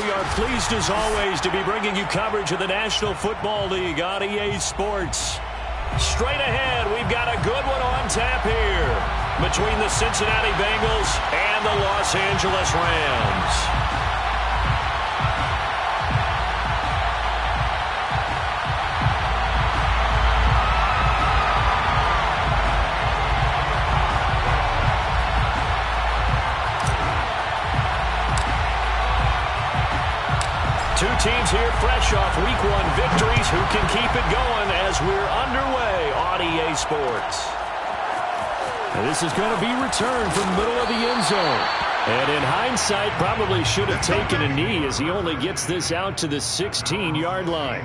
we are pleased as always to be bringing you coverage of the National Football League on EA Sports. Straight ahead, we've got a good one on tap here between the Cincinnati Bengals and the Los Angeles Rams. Two teams here fresh off Week 1 victories who can keep it going as we're underway on EA Sports. And this is going to be returned from the middle of the end zone. And in hindsight, probably should have taken a knee as he only gets this out to the 16-yard line.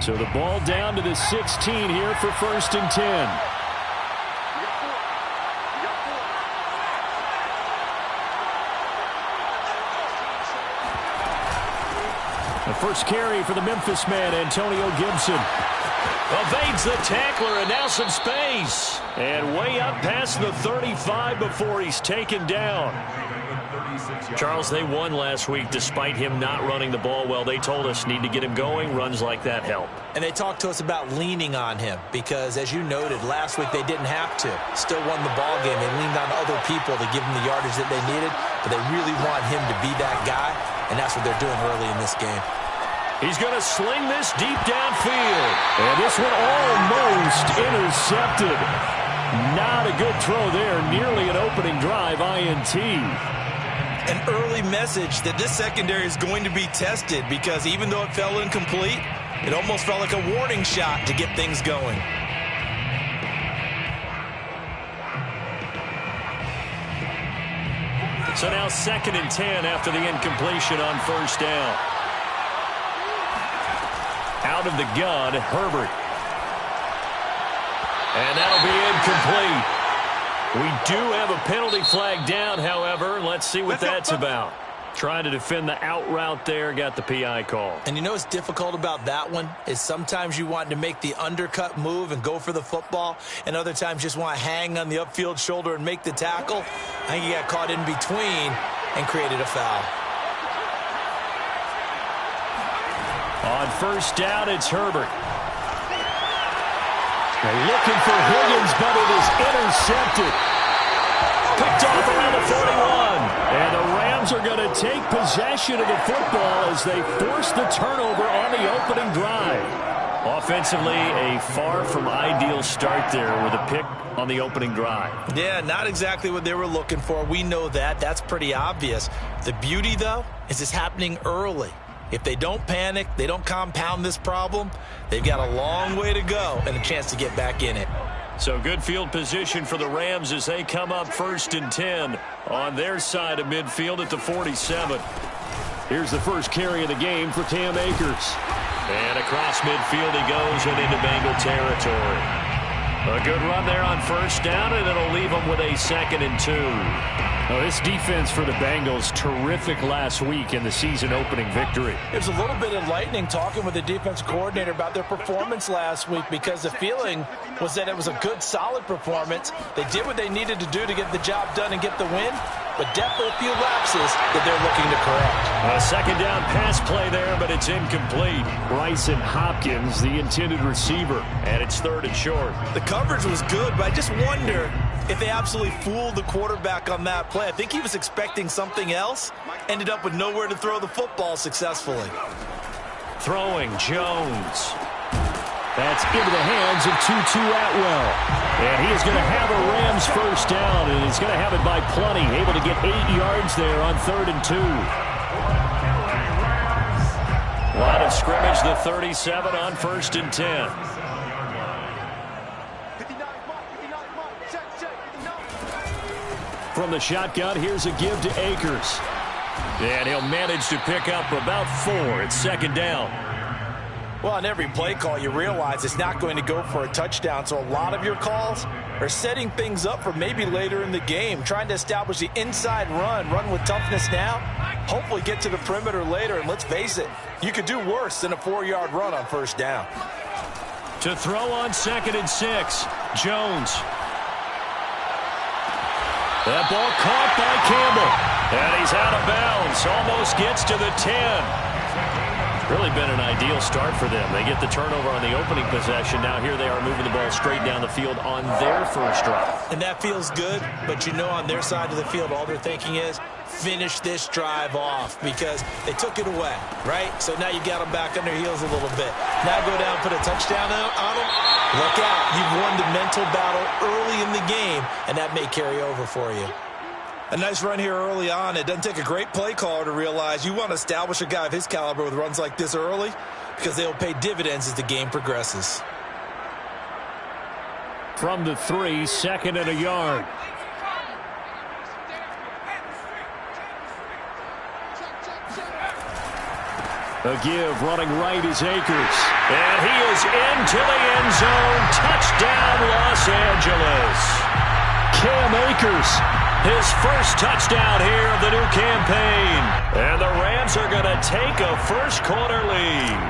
So the ball down to the 16 here for 1st and 10. The first carry for the Memphis man, Antonio Gibson. Evades the tackler and now some space. And way up past the 35 before he's taken down. Charles, they won last week despite him not running the ball well. They told us need to get him going. Runs like that help. And they talked to us about leaning on him because, as you noted, last week they didn't have to. Still won the ball game. They leaned on other people to give them the yardage that they needed, but they really want him to be that guy, and that's what they're doing early in this game. He's going to sling this deep downfield. And this one almost intercepted. Not a good throw there. Nearly an opening drive INT. An early message that this secondary is going to be tested because even though it fell incomplete, it almost felt like a warning shot to get things going. So now 2nd and 10 after the incompletion on 1st down. Out of the gun, Herbert. And that'll be incomplete. We do have a penalty flag down, however. Let's see what that's about. Trying to defend the out route there, got the PI call. And you know what's difficult about that one is sometimes you want to make the undercut move and go for the football, and other times just want to hang on the upfield shoulder and make the tackle. I think he got caught in between and created a foul. On 1st down, it's Herbert. They're looking for Higgins, but it is intercepted. Picked off around the 41. And the Rams are going to take possession of the football as they force the turnover on the opening drive. Offensively, a far from ideal start there with a pick on the opening drive. Yeah, not exactly what they were looking for. We know that. That's pretty obvious. The beauty, though, is it's happening early. If they don't panic, they don't compound this problem, they've got a long way to go and a chance to get back in it. So good field position for the Rams as they come up 1st and 10 on their side of midfield at the 47. Here's the first carry of the game for Cam Akers. And across midfield he goes and into Bengal territory. A good run there on 1st down, and it'll leave them with a 2nd and 2. Now, this defense for the Bengals, terrific last week in the season-opening victory. It was a little bit enlightening talking with the defensive coordinator about their performance last week because the feeling was that it was a good, solid performance. They did what they needed to do to get the job done and get the win, but definitely a few lapses that they're looking to correct. A 2nd down pass play there, but it's incomplete. Bryson Hopkins, the intended receiver, and it's 3rd and short. The coverage was good, but I just wonder if they absolutely fooled the quarterback on that play. I think he was expecting something else, ended up with nowhere to throw the football successfully. Throwing Jones. That's into the hands of Tutu Atwell. And he is going to have a Rams 1st down, and he's going to have it by plenty. Able to get 8 yards there on 3rd and 2. Line of scrimmage, the 37 on 1st and 10. From the shotgun, here's a give to Akers. And he'll manage to pick up about 4. It's 2nd down. Well, on every play call, you realize it's not going to go for a touchdown. So a lot of your calls are setting things up for maybe later in the game, trying to establish the inside run with toughness now, hopefully get to the perimeter later. And let's face it, you could do worse than a 4-yard run on 1st down. To throw on 2nd and 6. Jones. That ball caught by Campbell. And he's out of bounds. Almost gets to the 10. Really been an ideal start for them. They get the turnover on the opening possession. Now here they are moving the ball straight down the field on their first drive. And that feels good, but you know on their side of the field all they're thinking is finish this drive off because they took it away, right? So now you got them back on their heels a little bit. Now go down, put a touchdown on them. Look out. You've won the mental battle early in the game, and that may carry over for you. A nice run here early on. It doesn't take a great play caller to realize you want to establish a guy of his caliber with runs like this early because they'll pay dividends as the game progresses. From the 3, 2nd and a yard. A give running right is Akers. And he is into the end zone. Touchdown, Los Angeles. Cam Akers. His first touchdown here of the new campaign. And the Rams are going to take a first-quarter lead.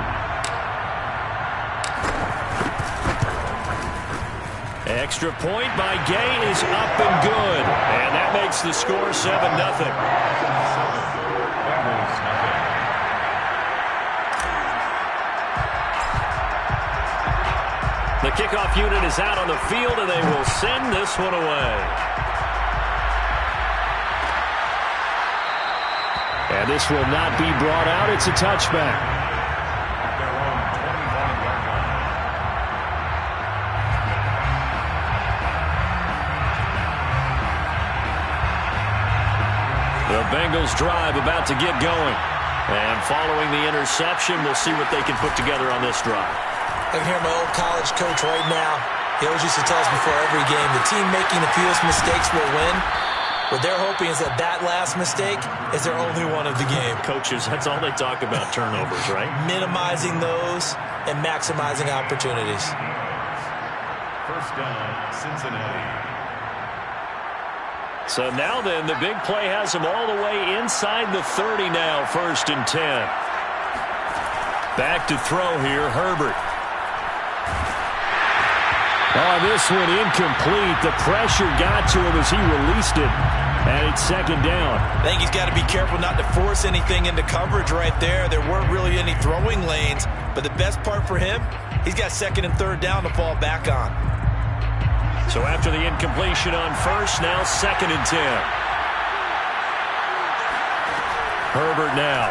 Extra point by Gay is up and good. And that makes the score 7-0. The kickoff unit is out on the field, and they will send this one away. And this will not be brought out. It's a touchback. The Bengals drive about to get going. And following the interception, we'll see what they can put together on this drive. I can hear my old college coach right now. He always used to tell us before every game, the team making the fewest mistakes will win. What they're hoping is that that last mistake is their only one of the game. Coaches, that's all they talk about, turnovers, right? Minimizing those and maximizing opportunities. First down, Cincinnati. So now then, the big play has them all the way inside the 30 now, 1st and 10. Back to throw here, Herbert. Oh, this one incomplete. The pressure got to him as he released it. And it's 2nd down. I think he's got to be careful not to force anything into coverage right there. There weren't really any throwing lanes. But the best part for him, he's got 2nd and 3rd down to fall back on. So after the incompletion on 1st, now 2nd and 10. Herbert now.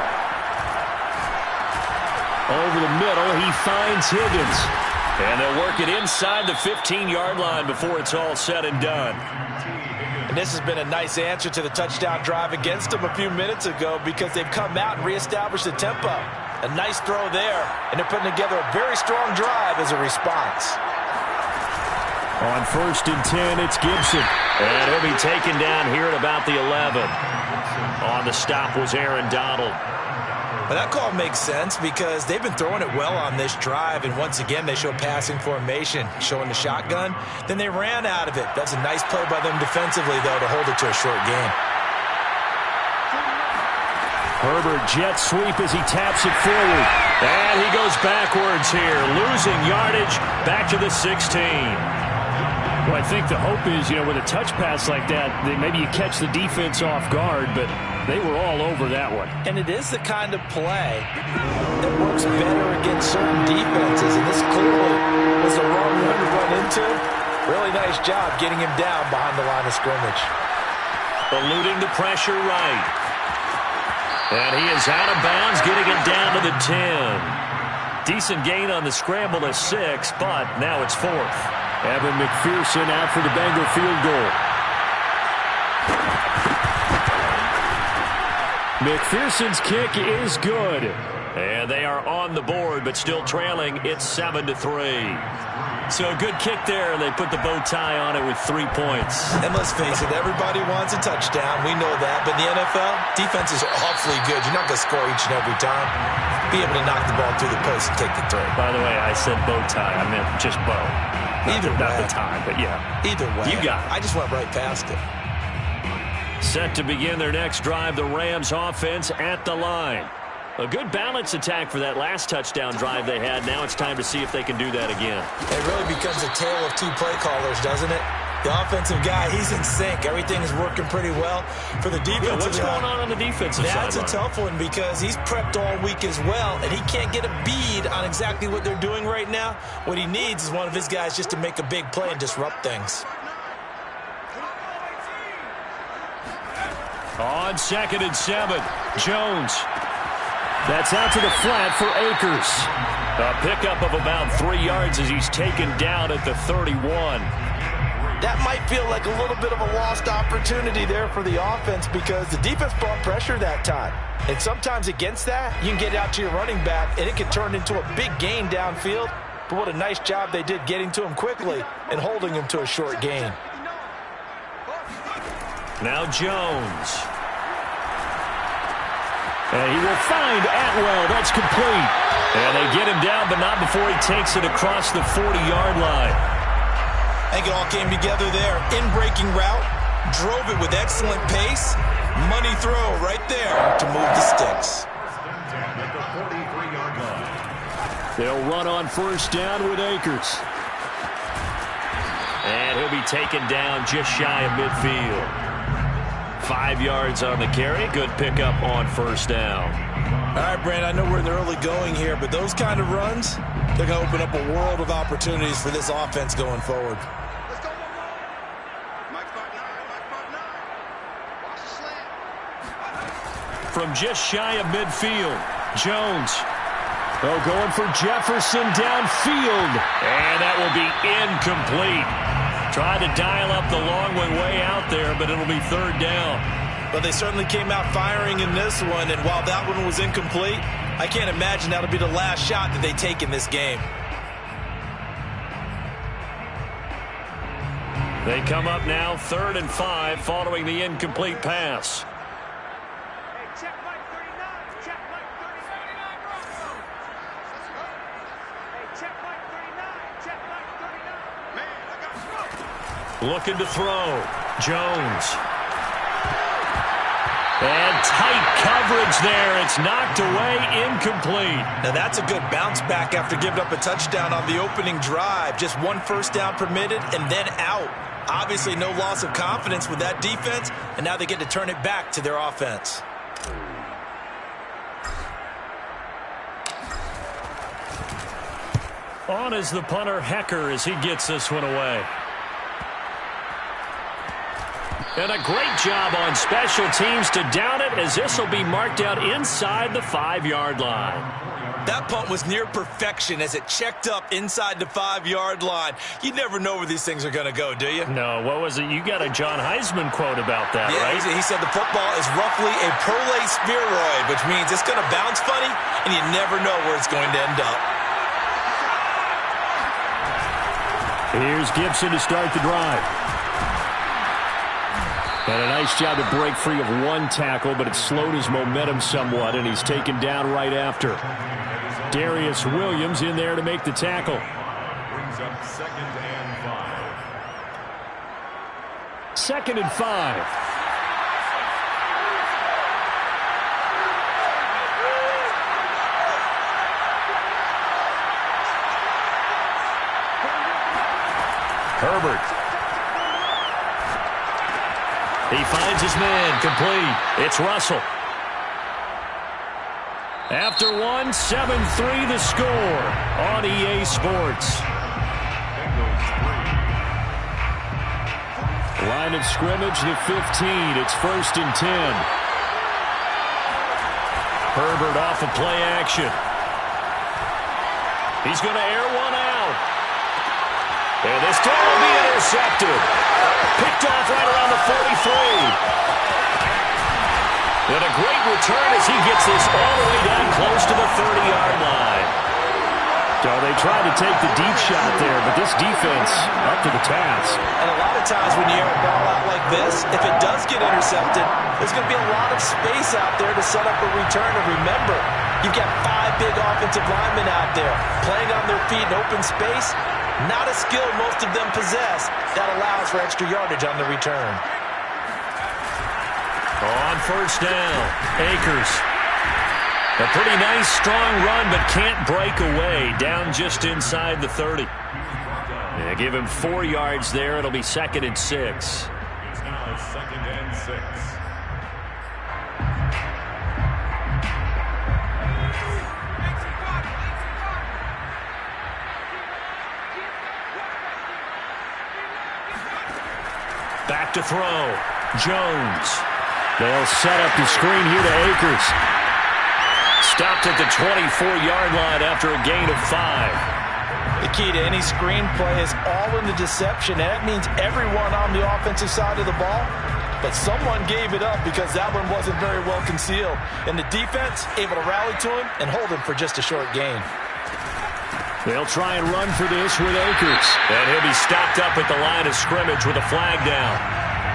Over the middle, he finds Higgins. And they'll work it inside the 15-yard line before it's all said and done. And this has been a nice answer to the touchdown drive against them a few minutes ago because they've come out and reestablished the tempo. A nice throw there, and they're putting together a very strong drive as a response. On 1st and 10, it's Gibson. And he'll be taken down here at about the 11. On the stop was Aaron Donald. Well, that call makes sense because they've been throwing it well on this drive, and once again they show passing formation, showing the shotgun. Then they ran out of it. That's a nice play by them defensively, though, to hold it to a short gain. Herbert jet sweep as he taps it forward. And he goes backwards here, losing yardage back to the 16. Well, I think the hope is, with a touch pass like that, maybe you catch the defense off guard, but they were all over that one. And it is the kind of play that works better against certain defenses, and this clearly was the wrong one to run into. Really nice job getting him down behind the line of scrimmage. Eluding the pressure right. And he is out of bounds, getting it down to the 10. Decent gain on the scramble to 6, but now it's 4th. Evan McPherson out for the Bengal field goal. McPherson's kick is good. And they are on the board, but still trailing. It's 7-3. So a good kick there, and they put the bow tie on it with 3 points. And let's face it, everybody wants a touchdown. We know that. But in the NFL, defenses are awfully good. You're not going to score each and every time. Be able to knock the ball through the post and take the throw. By the way, I said bow tie. I meant just bow. Not the tie, but yeah. Either way. You got it. I just went right past it. Set to begin their next drive, the Rams offense at the line. A good balance attack for that last touchdown drive they had. Now it's time to see if they can do that again. It really becomes a tale of two play callers, doesn't it? The offensive guy, he's in sync. Everything is working pretty well. For the defensive what's going on the defensive side? That's a tough one because he's prepped all week as well, and he can't get a bead on exactly what they're doing right now. What he needs is one of his guys just to make a big play and disrupt things. On 2nd and 7, Jones. That's out to the flat for Akers. A pickup of about 3 yards as he's taken down at the 31. That might feel like a little bit of a lost opportunity there for the offense because the defense brought pressure that time. And sometimes against that, you can get out to your running back, and it can turn into a big gain downfield. But what a nice job they did getting to him quickly and holding him to a short gain. Now Jones. And he will find Atwell. That's complete. And they get him down, but not before he takes it across the 40-yard line. I think it all came together there. In-breaking route, drove it with excellent pace. Money throw right there to move the sticks. They'll run on first down with Akers. And he'll be taken down just shy of midfield. 5 yards on the carry. Good pickup on first down. All right, Brandon, I know we're in the early going here, but those kind of runs, they're going to open up a world of opportunities for this offense going forward. From just shy of midfield, Jones. Oh, going for Jefferson downfield. And that will be incomplete. Tried to dial up the long way out there, but it'll be third down. But they certainly came out firing in this one, and while that one was incomplete, I can't imagine that'll be the last shot that they take in this game. They come up now 3rd and 5 following the incomplete pass. Looking to throw. Jones. And tight coverage there. It's knocked away, incomplete. Now that's a good bounce back after giving up a touchdown on the opening drive. Just one first down permitted and then out. Obviously no loss of confidence with that defense, and now they get to turn it back to their offense. On is the punter, Hecker, as he gets this one away. And a great job on special teams to down it, as this will be marked out inside the 5-yard line. That punt was near perfection as it checked up inside the 5-yard line. You never know where these things are going to go, do you? No, what was it? You got a John Heisman quote about that, yeah, right? He said the football is roughly a prolate spheroid, which means it's going to bounce funny, and you never know where it's going to end up. Here's Gibson to start the drive. And a nice job to break free of one tackle, but it slowed his momentum somewhat, and he's taken down right after. Darius Williams in there to make the tackle. Brings up 2nd and 5. 2nd and 5. Herbert. He finds his man, complete. It's Russell. After one, 7-3 the score on EA Sports. Line of scrimmage, the 15. It's 1st and 10. Herbert off of play action. He's going to air one out. And this time will be intercepted. Picked off right around the 43. And a great return as he gets this all the way down close to the 30-yard line. So they tried to take the deep shot there, but this defense up to the task. And a lot of times when you air a ball out like this, if it does get intercepted, there's going to be a lot of space out there to set up a return. And remember, you've got 5 big offensive linemen out there playing on their feet in open space. Not a skill most of them possess that allows for extra yardage on the return. On first down, Akers. A pretty nice, strong run, but can't break away. Down just inside the 30. Yeah, give him 4 yards there. It'll be 2nd and 6. It's now 2nd and 6. Back to throw. Jones. They'll set up the screen here to Akers. Stopped at the 24-yard line after a gain of 5. The key to any screenplay is all in the deception, and that means everyone on the offensive side of the ball. But someone gave it up because that one wasn't very well concealed. And the defense able to rally to him and hold him for just a short gain. They'll try and run for this with Akers. And he'll be stopped up at the line of scrimmage with a flag down.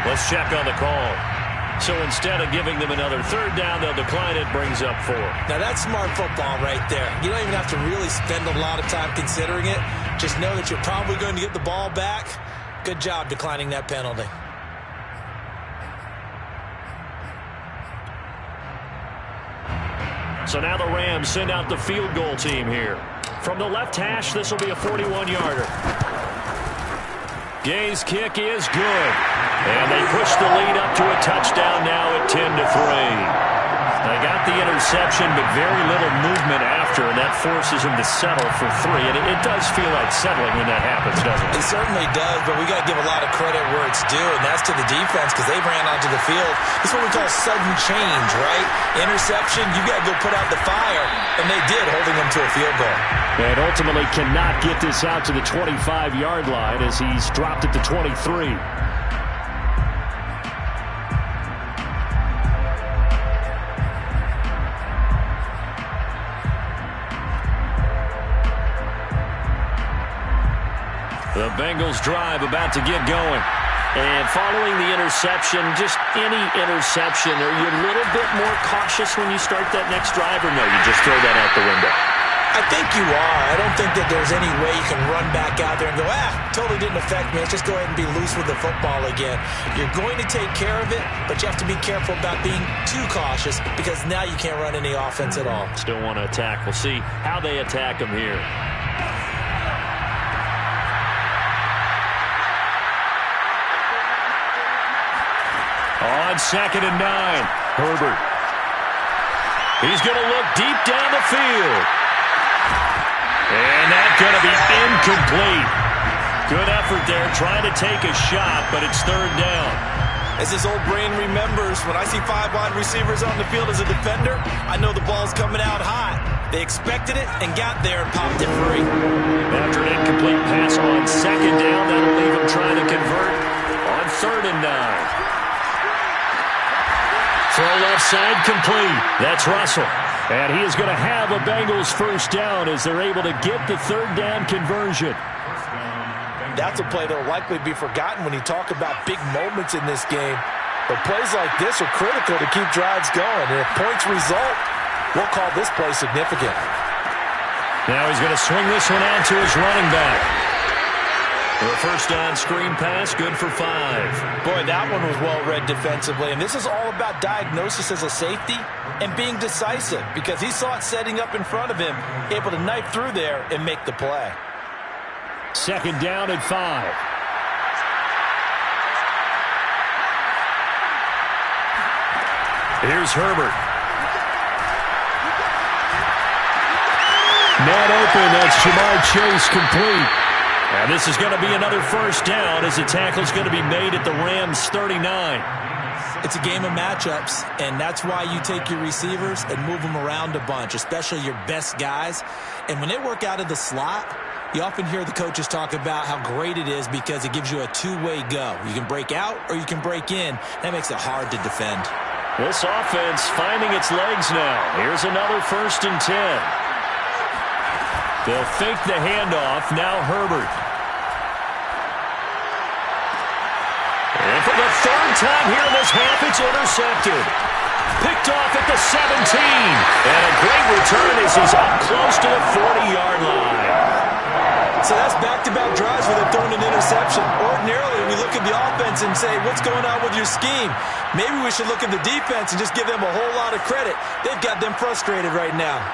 Let's check on the call. So instead of giving them another 3rd down, they'll decline it, brings up 4. Now that's smart football right there. You don't even have to really spend a lot of time considering it. Just know that you're probably going to get the ball back. Good job declining that penalty. So now the Rams send out the field goal team here. From the left hash, this will be a 41-yarder. Gay's kick is good. And they push the lead up to a touchdown now at 10-3. They got the interception, but very little movement after, and that forces them to settle for 3. And it does feel like settling when that happens, doesn't it? It certainly does, but we got to give a lot of credit where it's due, and that's to the defense because they ran onto the field. This is what we call sudden change, right? Interception, you got to go put out the fire, and they did, holding them to a field goal. And ultimately cannot get this out to the 25-yard line as he's dropped it to 23. The Bengals drive about to get going. And following the interception, just any interception, are you a little bit more cautious when you start that next drive, or no, you just throw that out the window? I think you are. I don't think that there's any way you can run back out there and go, totally didn't affect me. Let's just go ahead and be loose with the football again. You're going to take care of it, but you have to be careful about being too cautious because now you can't run any offense at all. Still want to attack. We'll see how they attack him here. On 2nd and 9, Herbert. He's going to look deep down the field. And that's going to be incomplete. Good effort there, trying to take a shot, but it's 3rd down. As his old brain remembers, when I see 5 wide receivers on the field as a defender, I know the ball's coming out hot. They expected it and got there and popped it free. After an incomplete pass on 2nd down, that'll leave him trying to convert on 3rd and 9. Throw left side complete. That's Russell. And he is going to have a Bengals 1st down as they're able to get the 3rd down conversion. That's a play that will likely be forgotten when you talk about big moments in this game. But plays like this are critical to keep drives going. And if points result, we'll call this play significant. Now he's going to swing this one out to his running back. For a 1st down screen pass, good for 5. Boy, that one was well read defensively. And this is all about diagnosis as a safety and being decisive because he saw it setting up in front of him, able to knife through there and make the play. 2nd down and 5. Here's Herbert. Not open. That's Jamar Chase complete. And this is going to be another 1st down as the tackle's going to be made at the Rams 39. It's a game of matchups, and that's why you take your receivers and move them around a bunch, especially your best guys. And when they work out of the slot, you often hear the coaches talk about how great it is because it gives you a two-way go. You can break out or you can break in. That makes it hard to defend. This offense finding its legs now. Here's another 1st and 10. They'll fake the handoff. Now Herbert. And for the 3rd time here in this half, it's intercepted. Picked off at the 17. And a great return as he's up close to the 40-yard line. So that's back back-to-back drives where they're throwing an interception. Ordinarily, we look at the offense and say, what's going on with your scheme? Maybe we should look at the defense and just give them a whole lot of credit. They've got them frustrated right now.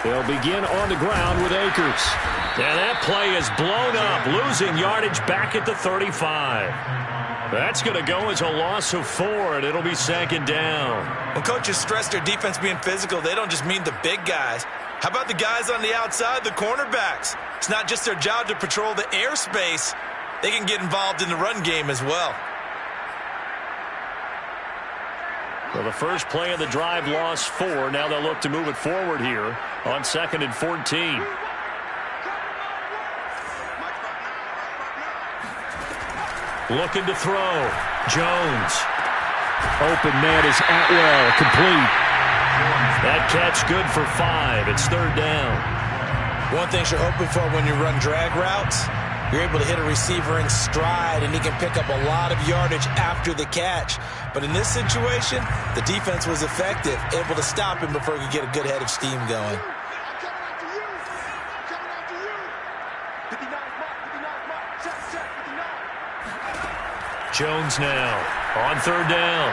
They'll begin on the ground with Akers. And that play is blown up, losing yardage back at the 35. That's going to go as a loss of 4, and it'll be second down. When coaches stress their defense being physical, they don't just mean the big guys. How about the guys on the outside, the cornerbacks? It's not just their job to patrol the airspace. They can get involved in the run game as well. Well, the first play of the drive lost 4. Now they'll look to move it forward here on 2nd and 14. Looking to throw. Jones. Open man is Atwell. Complete. That catch good for 5. It's 3rd down. One thing you're hoping for when you run drag routes, you're able to hit a receiver in stride, and he can pick up a lot of yardage after the catch. But in this situation, the defense was effective, able to stop him before he could get a good head of steam going. Jones now on 3rd down.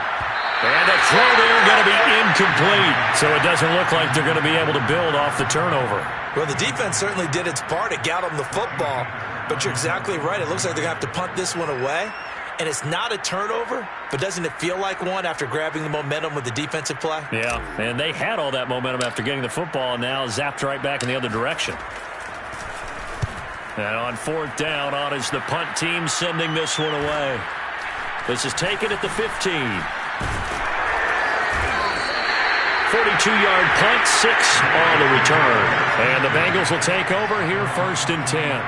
And the throw there going to be incomplete. So it doesn't look like they're going to be able to build off the turnover. Well, the defense certainly did its part. It got them the football. But you're exactly right. It looks like they're going to have to punt this one away. And it's not a turnover, but doesn't it feel like one after grabbing the momentum with the defensive play? Yeah, and they had all that momentum after getting the football, and now zapped right back in the other direction. And on 4th down, on is the punt team sending this one away. This is taken at the 15. 42-yard punt, 6 on the return. And the Bengals will take over here 1st and 10.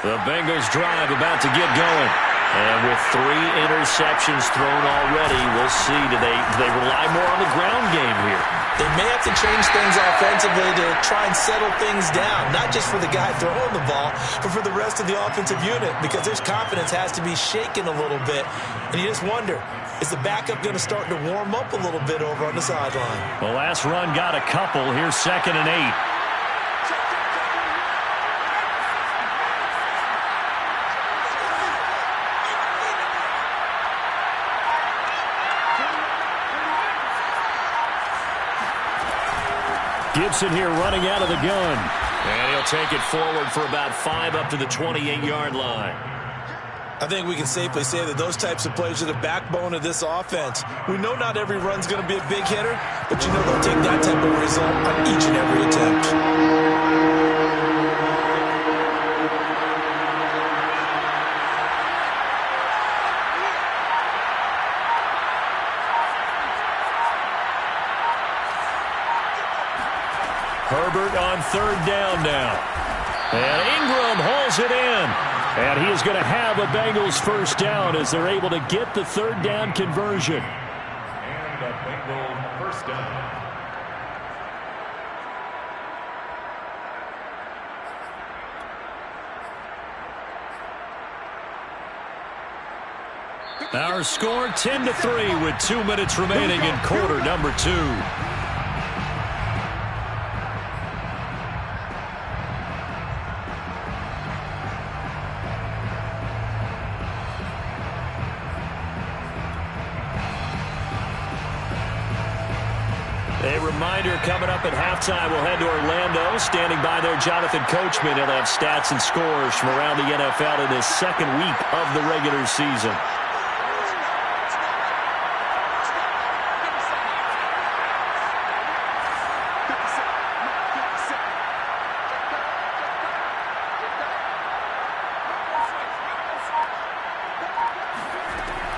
The Bengals drive about to get going. And with 3 interceptions thrown already, we'll see. Do they rely more on the ground game here? They may have to change things offensively to try and settle things down, not just for the guy throwing the ball, but for the rest of the offensive unit, because their confidence has to be shaken a little bit. And you just wonder, is the backup going to start to warm up a little bit over on the sideline? The last run got a couple. Here's 2nd and 8. Gibson here running out of the gun. And he'll take it forward for about 5 up to the 28-yard line. I think we can safely say that those types of plays are the backbone of this offense. We know not every run's going to be a big hitter, but you know they'll take that type of result on each and every attempt. Herbert on 3rd down now. And Ingram hauls it in. And he is going to have a Bengals 1st down as they're able to get the 3rd down conversion. And a Bengal 1st down. Our score 10-3 with 2 minutes remaining in quarter number 2. A reminder coming up at halftime, we'll head to Orlando. Standing by there, Jonathan Coachman. He'll have stats and scores from around the NFL in his 2nd week of the regular season.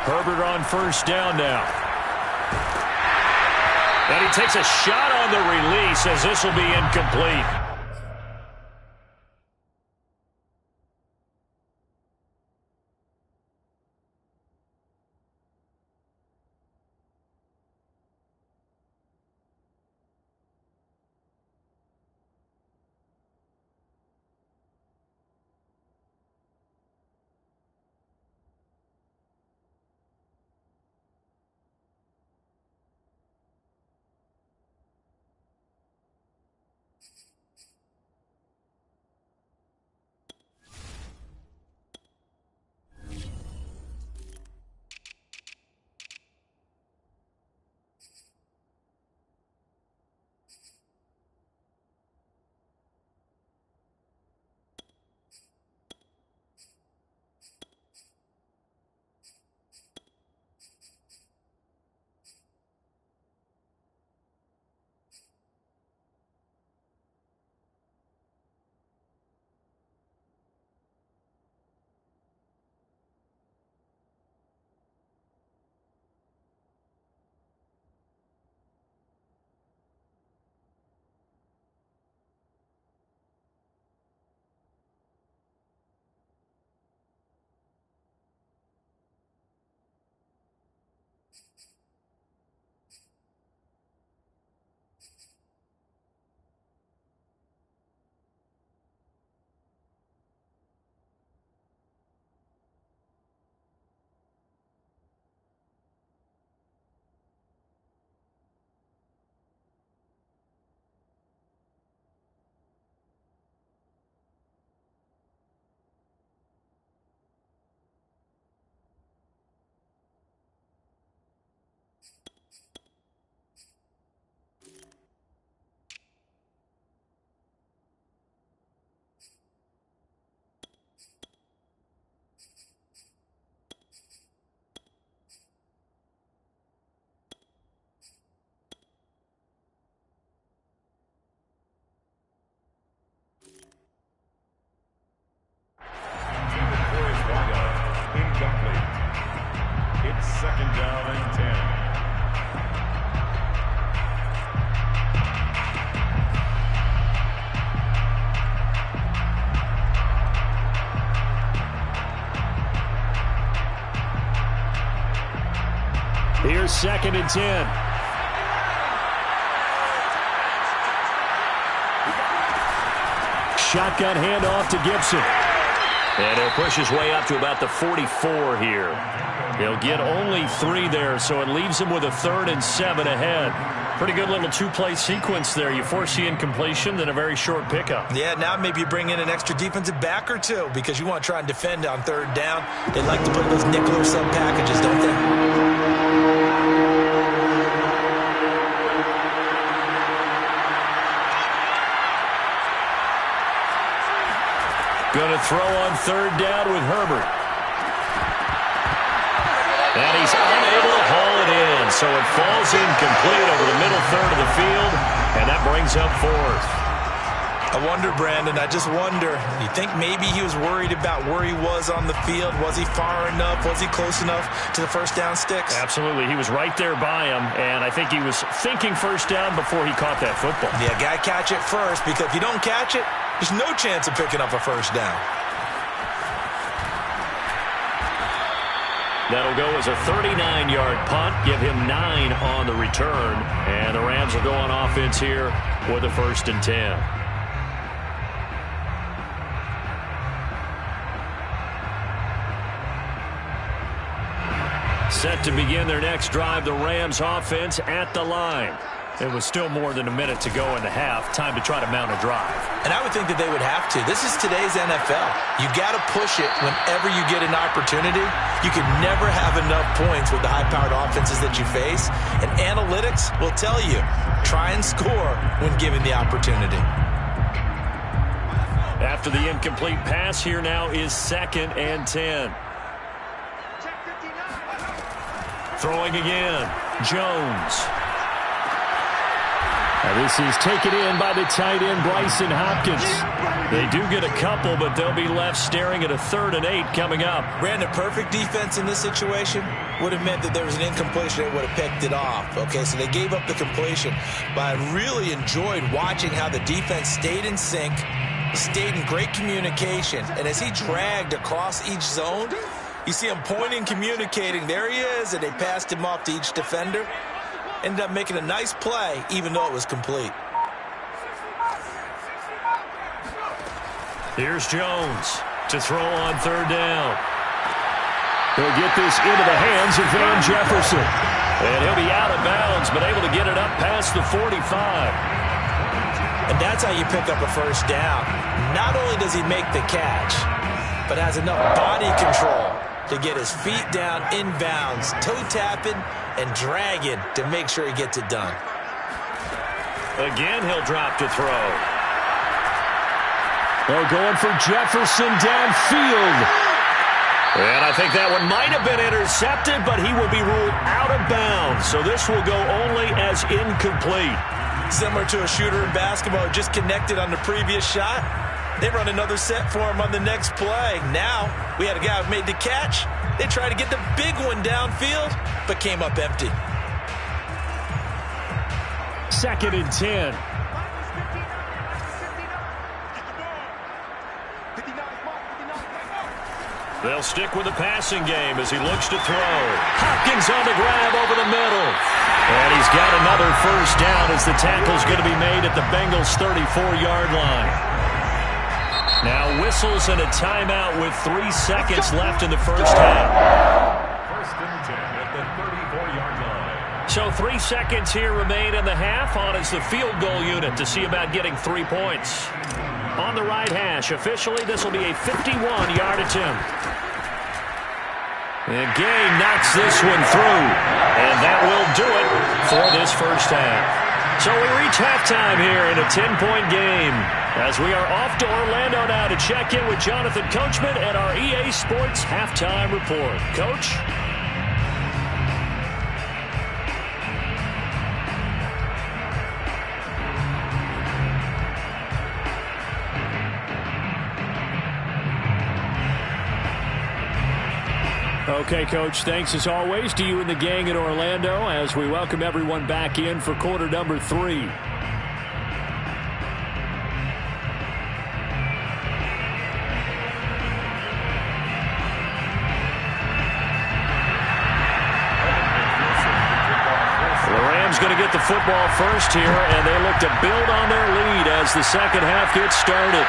Herbert on 1st down now. And he takes a shot on the release as this will be incomplete. 2nd down and 10. Here's 2nd and 10. Shotgun handoff to Gibson. And he'll push his way up to about the 44 here. He'll get only 3 there, so it leaves him with a 3rd and 7 ahead. Pretty good little 2-play sequence there. You force the incompletion, then a very short pickup. Yeah, now maybe you bring in an extra defensive back or 2 because you want to try and defend on 3rd down. They like to play those nickel or sub packages, don't they? Going to throw on 3rd down with Herbert. And he's unable to haul it in, so it falls incomplete over the middle 3rd of the field, and that brings up 4th. I wonder, Brandon, I just wonder, you think maybe he was worried about where he was on the field? Was he far enough? Was he close enough to the 1st down sticks? Absolutely. He was right there by him, and I think he was thinking 1st down before he caught that football. Yeah, got to catch it first, because if you don't catch it, there's no chance of picking up a 1st down. That'll go as a 39-yard punt, give him 9 on the return, and the Rams will go on offense here with a 1st and 10. Set to begin their next drive, the Rams offense at the line. It was still more than a minute to go in the half. Time to try to mount a drive. And I would think that they would have to. This is today's NFL. You got to push it whenever you get an opportunity. You can never have enough points with the high-powered offenses that you face. And analytics will tell you, try and score when given the opportunity. After the incomplete pass, here now is 2nd and 10. Throwing again, Jones. Now this is taken in by the tight end, Bryson Hopkins. They do get a couple, but they'll be left staring at a 3rd and 8 coming up. Brandon, perfect defense in this situation would have meant that there was an incompletion. They would have picked it off. Okay, so they gave up the completion. But I really enjoyed watching how the defense stayed in sync, stayed in great communication. And as he dragged across each zone, you see him pointing, communicating. There he is, and they passed him off to each defender. Ended up making a nice play, even though it was complete. Here's Jones to throw on 3rd down. He'll get this into the hands of Van Jefferson. And he'll be out of bounds, but able to get it up past the 45. And that's how you pick up a 1st down. Not only does he make the catch, but has enough body control to get his feet down inbounds, toe tapping and dragging to make sure he gets it done. Again, he'll drop to throw. They're going for Jefferson downfield. And I think that one might have been intercepted, but he will be ruled out of bounds. So this will go only as incomplete. Similar to a shooter in basketball who just connected on the previous shot. They run another set for him on the next play. Now, we had a guy who made the catch. They tried to get the big one downfield, but came up empty. 2nd and 10. They'll stick with the passing game as he looks to throw. Hopkins on the grab over the middle. And he's got another 1st down as the tackle's going to be made at the Bengals' 34-yard line. Now whistles and a timeout with 3 seconds left in the 1st half. 1st and 10 at the 34-yard line. So 3 seconds here remain in the half. On is the field goal unit to see about getting 3 points. On the right hash, officially this will be a 51-yard attempt. And Gay knocks this one through. And that will do it for this 1st half. So we reach halftime here in a 10-point game as we are off to Orlando now to check in with Jonathan Coachman and our EA Sports Halftime Report. Coach? Okay, Coach, thanks as always to you and the gang in Orlando as we welcome everyone back in for quarter number 3. Going to get the football first here, and they look to build on their lead as the second half gets started.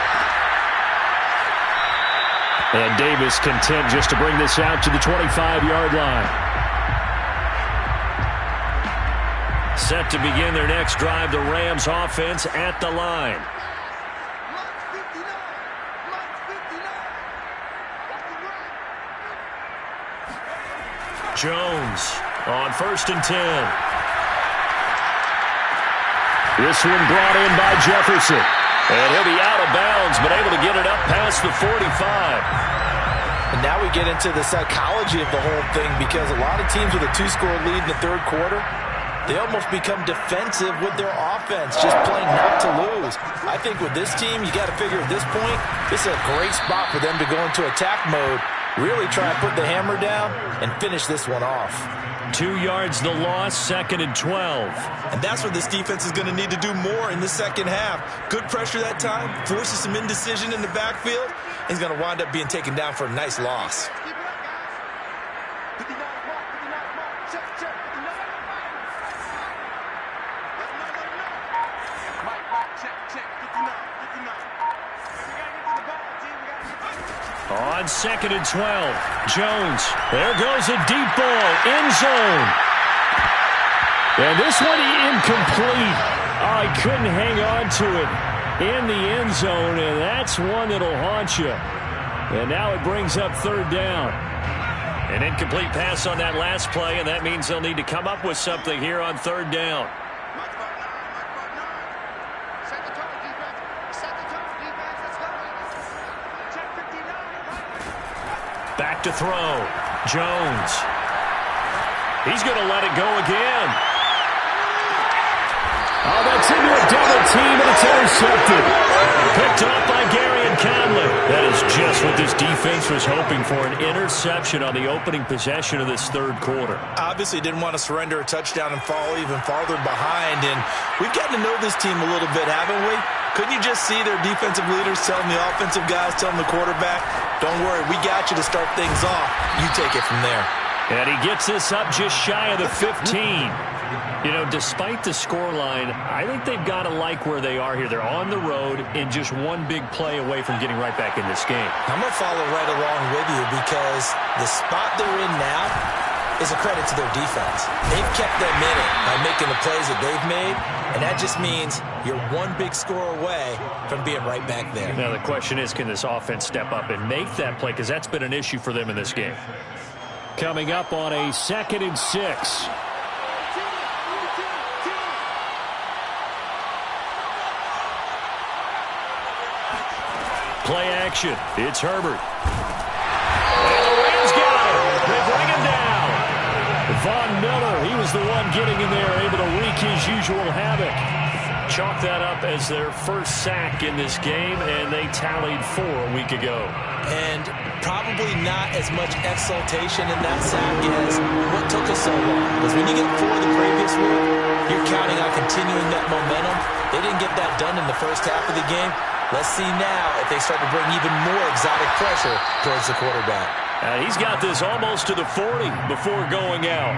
And Davis content just to bring this out to the 25-yard line. Set to begin their next drive, the Rams offense at the line. Jones on 1st and 10. This one brought in by Jefferson. And he'll be out of bounds, but able to get it up past the 45. And now we get into the psychology of the whole thing, because a lot of teams with a 2-score lead in the third quarter, they almost become defensive with their offense, just playing not to lose. I think with this team, you got to figure at this point, this is a great spot for them to go into attack mode, really try and put the hammer down and finish this one off. 2 yards the loss, 2nd and 12. And that's what this defense is going to need to do more in the second half. Good pressure that time, forces some indecision in the backfield. He's going to wind up being taken down for a nice loss. On 2nd and 12, Jones. There goes a deep ball, end zone. And this one incomplete. Oh, he couldn't hang on to it in the end zone, and that's one that'll haunt you. And now it brings up 3rd down. An incomplete pass on that last play, and that means they'll need to come up with something here on 3rd down. Back to throw. Jones. He's going to let it go again. Oh, that's into a double team, and it's intercepted. Picked up by Gary and Conley. That is just what this defense was hoping for, an interception on the opening possession of this third quarter. Obviously didn't want to surrender a touchdown and fall even farther behind, and we've gotten to know this team a little bit, haven't we? Couldn't you just see their defensive leaders telling the offensive guys, telling the quarterback, don't worry, we got you to start things off. You take it from there. And he gets this up just shy of the 15. You know, despite the scoreline, I think they've got to like where they are here. They're on the road and just one big play away from getting right back in this game. I'm going to follow right along with you, because the spot they're in now is a credit to their defense. They've kept them in it by making the plays that they've made, and that just means you're one big score away from being right back there. Now the question is, can this offense step up and make that play, because that's been an issue for them in this game. Coming up on a 2nd and 6. Play action. It's Herbert. And the Rams got him. They bring him down. Von Miller, he was the one getting in there, able to wreak his usual havoc. Chalk that up as their first sack in this game, and they tallied 4 a week ago. And probably not as much exultation in that sack as what took us so long. Because when you get 4 the previous week, you're counting on continuing that momentum. They didn't get that done in the first half of the game. Let's see now if they start to bring even more exotic pressure towards the quarterback. He's got this almost to the 40 before going out.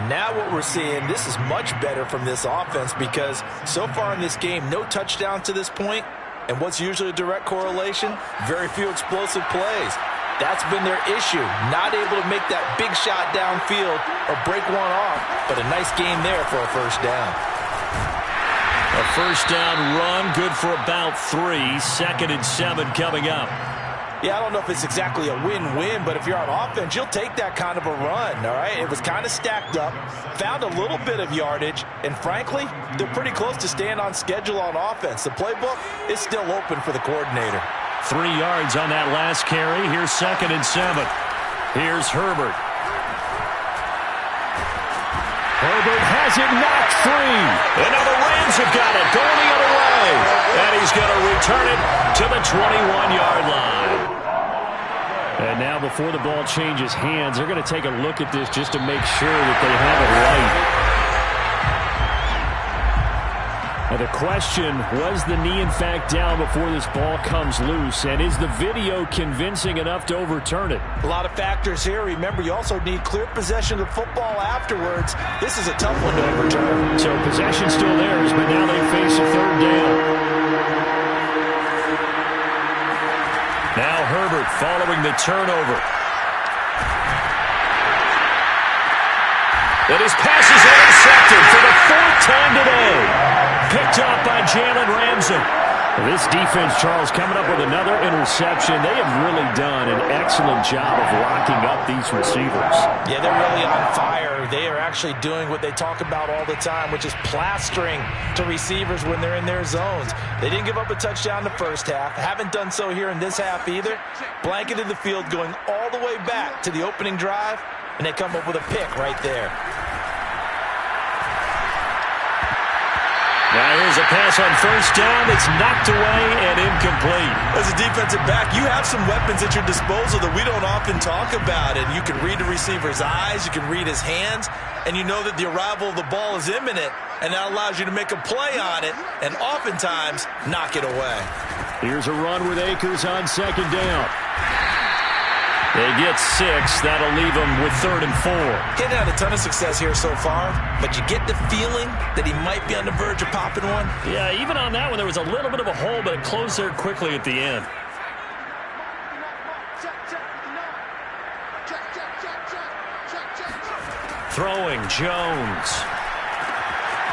Now what we're seeing, this is much better from this offense, because so far in this game, no touchdowns to this point. And what's usually a direct correlation? Very few explosive plays. That's been their issue. Not able to make that big shot downfield or break one off, but a nice game there for a first down. A first down run, good for about 3. 2nd and 7 coming up. Yeah, I don't know if it's exactly a win-win, but if you're on offense, you'll take that kind of a run, all right? It was kind of stacked up, found a little bit of yardage, and frankly, they're pretty close to staying on schedule on offense. The playbook is still open for the coordinator. 3 yards on that last carry. Here's 2nd and 7. Here's Herbert. Herbert has it knocked free. And now the Rams have got it going the other way. And he's going to return it to the 21-yard line. And now before the ball changes hands, they're going to take a look at this just to make sure that they have it right. Now the question, was the knee in fact down before this ball comes loose? And is the video convincing enough to overturn it? A lot of factors here. Remember, you also need clear possession of the football afterwards. This is a tough one to overturn. So possession still theirs, but now they face a third down. Now Herbert following the turnover. And his pass is intercepted for the fourth time today. Picked off by Jalen Ramsey. This defense, Charles, coming up with another interception. They have really done an excellent job of locking up these receivers. Yeah, they're really on fire. They are actually doing what they talk about all the time, which is plastering to receivers when they're in their zones. They didn't give up a touchdown in the first half. Haven't done so here in this half either. Blanketed the field going all the way back to the opening drive, and they come up with a pick right there. Now here's a pass on first down. It's knocked away and incomplete. As a defensive back, you have some weapons at your disposal that we don't often talk about. And you can read the receiver's eyes, you can read his hands, and you know that the arrival of the ball is imminent, and that allows you to make a play on it and oftentimes knock it away. Here's a run with Akers on second down. They get 6. That'll leave them with 3rd and 4. He hasn't had a ton of success here so far, but you get the feeling that he might be on the verge of popping one. Yeah, even on that one, there was a little bit of a hole, but it closed there quickly at the end. Throwing, Jones.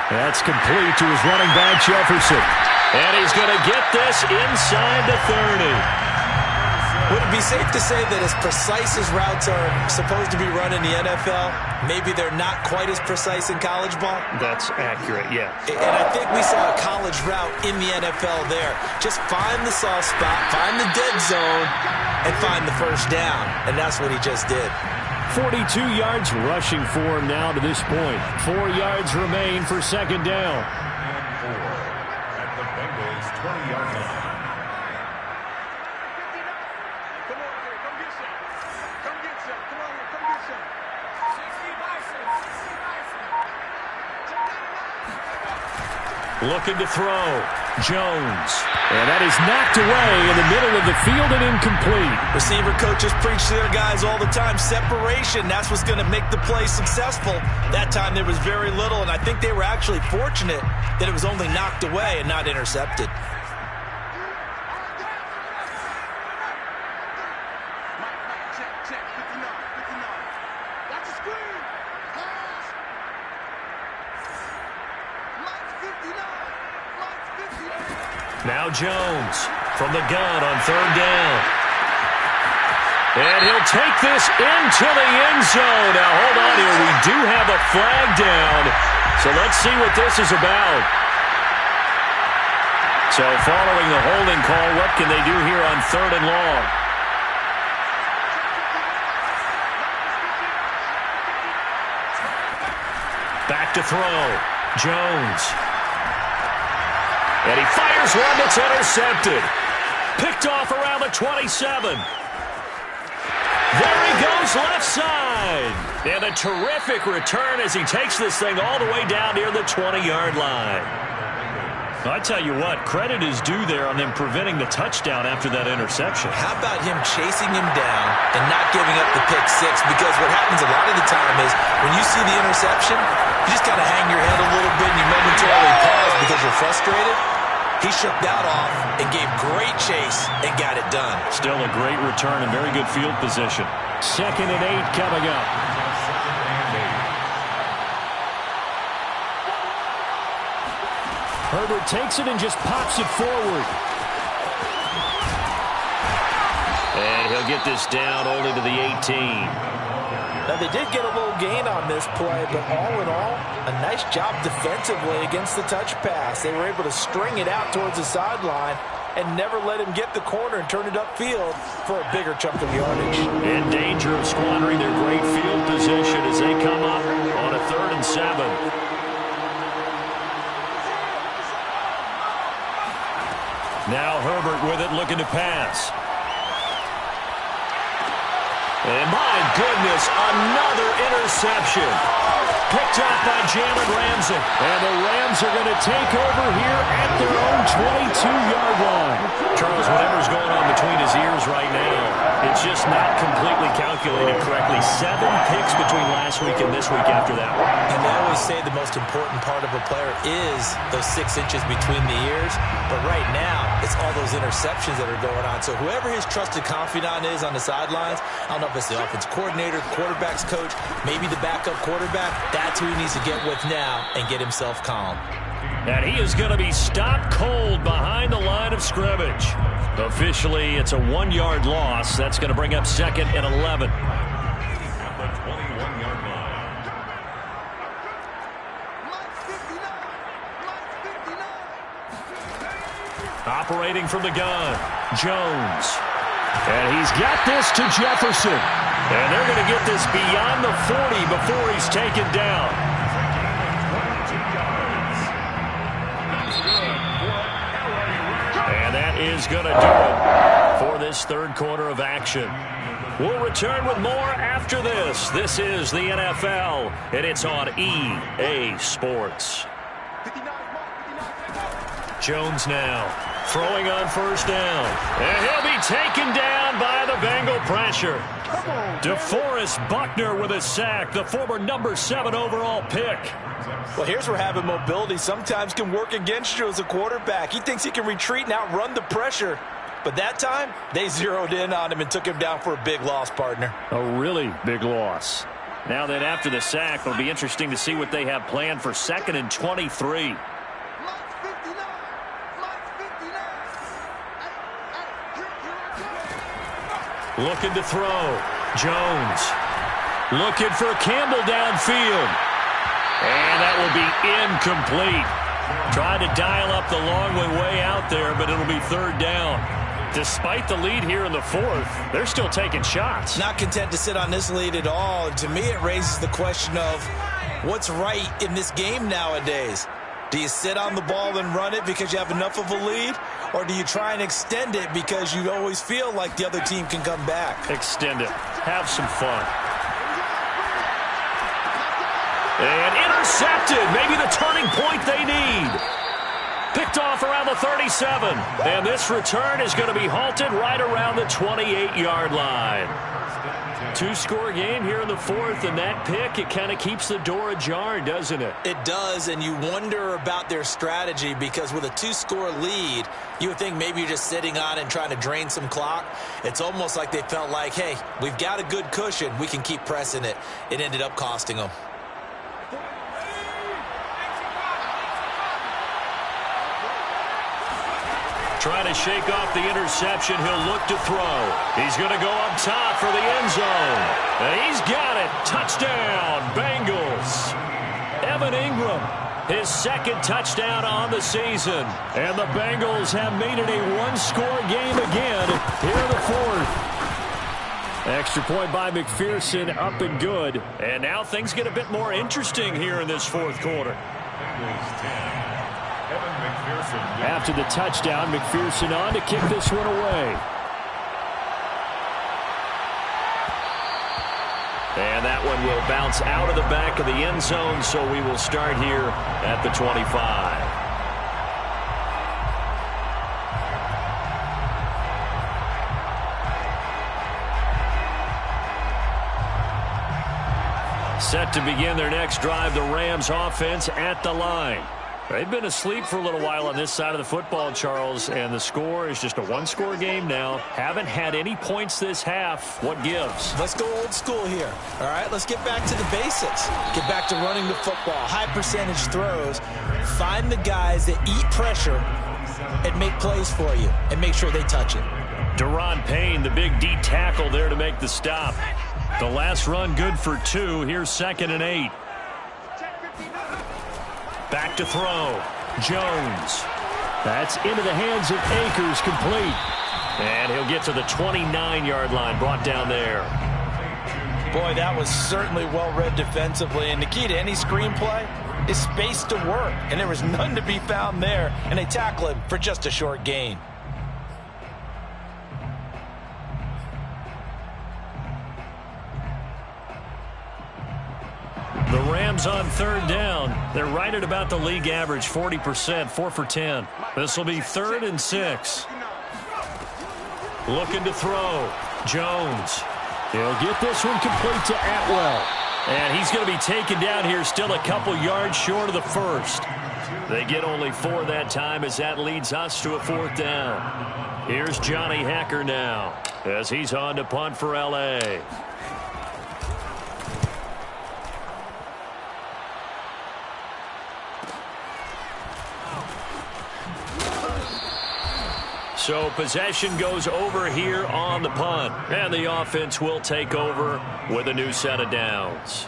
That's complete to his running back, Jefferson. And he's going to get this inside the 30. Would it be safe to say that as precise as routes are supposed to be run in the NFL, maybe they're not quite as precise in college ball? That's accurate, yeah. And I think we saw a college route in the NFL there. Just find the soft spot, find the dead zone, and find the first down. And that's what he just did. 42 yards rushing for him now to this point. 4 yards remain for second down. At the Bengals' 20-yard line. Looking to throw. Jones. And that is knocked away in the middle of the field and incomplete. Receiver coaches preach to their guys all the time. Separation, that's what's going to make the play successful. That time there was very little, and I think they were actually fortunate that it was only knocked away and not intercepted. Now Jones from the gun on third down. And he'll take this into the end zone. Now, hold on here. We do have a flag down. So let's see what this is about. So following the holding call, what can they do here on 3rd and long? Back to throw. Jones. And he fires one that's intercepted. Picked off around the 27. There he goes left side. And a terrific return as he takes this thing all the way down near the 20-yard line. I tell you what, credit is due there on them preventing the touchdown after that interception. How about him chasing him down and not giving up the pick six? Because what happens a lot of the time is when you see the interception, you just kind of hang your head a little bit and you momentarily pause because you're frustrated. He shook that off and gave great chase and got it done. Still a great return and very good field position. 2nd and 8 coming up. Herbert takes it and just pops it forward. And he'll get this down only to the 18. Now, they did get a little gain on this play, but all in all, a nice job defensively against the touch pass. They were able to string it out towards the sideline and never let him get the corner and turn it upfield for a bigger chunk of yardage. In danger of squandering their great field position as they come up on a 3rd and 7. Now Herbert with it, looking to pass. And my goodness, another interception. Picked off by Jalen Ramsey. And the Rams are going to take over here at their own 22-yard line. Charles, whatever's going on between his ears right now, it's just not completely calculated correctly. 7 picks between last week and this week after that one. And they always say the most important part of a player is those 6 inches between the ears. But right now, it's all those interceptions that are going on. So whoever his trusted confidant is on the sidelines, I don't know if it's the offense coordinator, the quarterback's coach, maybe the backup quarterback, that's who he needs to get with now and get himself calm. And he is going to be stopped cold behind the line of scrimmage. Officially, it's a 1-yard loss. That's going to bring up 2nd and 11. At the 21-yard line. Operating from the gun, Jones. And he's got this to Jefferson. And they're going to get this beyond the 40 before he's taken down. And that is going to do it for this third quarter of action. We'll return with more after this. This is the NFL, and it's on EA Sports. Jones now throwing on first down. And he'll be taken down by the Bengal pressure. DeForest Buckner with a sack, the former number 7 overall pick. Well, here's where having mobility sometimes can work against you as a quarterback. He thinks he can retreat and outrun the pressure. But that time, they zeroed in on him and took him down for a big loss, partner. A really big loss. Now then, after the sack, it'll be interesting to see what they have planned for 2nd and 23. Looking to throw. Jones. Looking for Campbell downfield. And that will be incomplete. Trying to dial up the long way out there, but it'll be 3rd down. Despite the lead here in the 4th, they're still taking shots. Not content to sit on this lead at all. And to me, it raises the question of what's right in this game nowadays. Do you sit on the ball and run it because you have enough of a lead? Or do you try and extend it because you always feel like the other team can come back? Extend it. Have some fun. And intercepted. Maybe the turning point they need. Picked off around the 37. And this return is going to be halted right around the 28-yard line. 2-score game here in the 4th, and that pick, it kind of keeps the door ajar, doesn't it? It does, and you wonder about their strategy because with a 2-score lead, you would think maybe you're just sitting on and trying to drain some clock. It's almost like they felt like, hey, we've got a good cushion. We can keep pressing it. It ended up costing them. Trying to shake off the interception. He'll look to throw. He's going to go up top for the end zone. And he's got it. Touchdown, Bengals. Evan Ingram, his 2nd touchdown on the season. And the Bengals have made it a 1-score game again here in the 4th. Extra point by McPherson, up and good. And now things get a bit more interesting here in this 4th quarter. After the touchdown, McPherson on to kick this one away. And that one will bounce out of the back of the end zone, so we will start here at the 25. Set to begin their next drive, the Rams offense at the line. They've been asleep for a little while on this side of the football, Charles, and the score is just a 1-score game now. Haven't had any points this half. What gives? Let's go old school here. All right, let's get back to the basics. Get back to running the football, high percentage throws. Find the guys that eat pressure and make plays for you and make sure they touch it. Deron Payne, the big D tackle there to make the stop. The last run good for 2. Here's 2nd and 8. Back to throw. Jones. That's into the hands of Akers, complete. And he'll get to the 29-yard line, brought down there. Boy, that was certainly well-read defensively. And the key to any screenplay is space to work. And there was none to be found there. And they tackle him for just a short gain. The Rams on third down. They're right at about the league average, 40%, 4 for 10. This will be 3rd and 6. Looking to throw. Jones. He'll get this one complete to Atwell. And he's going to be taken down here, still a couple yards short of the first. They get only 4 that time as that leads us to a 4th down. Here's Johnny Hacker now as he's on to punt for L.A. So possession goes over here on the punt. And the offense will take over with a new set of downs.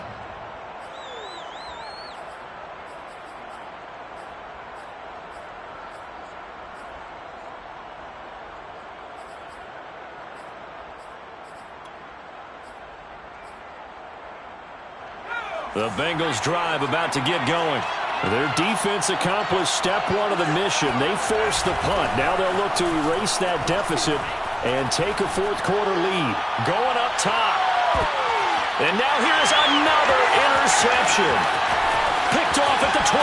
The Bengals drive about to get going. Their defense accomplished step 1 of the mission. They forced the punt. Now they'll look to erase that deficit and take a 4th quarter lead. Going up top. And now here's another interception. Picked off at the 28.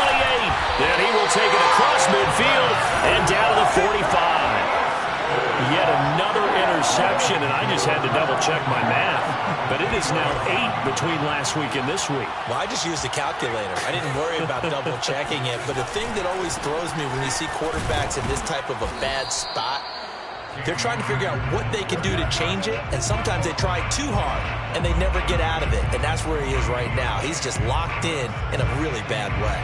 Then he will take it across midfield and down to the 45. Yet another interception, and I just had to double-check my math. But it is now 8 between last week and this week. Well, I just used a calculator. I didn't worry about double-checking it. But the thing that always throws me when you see quarterbacks in this type of a bad spot, they're trying to figure out what they can do to change it, and sometimes they try too hard, and they never get out of it. And that's where he is right now. He's just locked in a really bad way.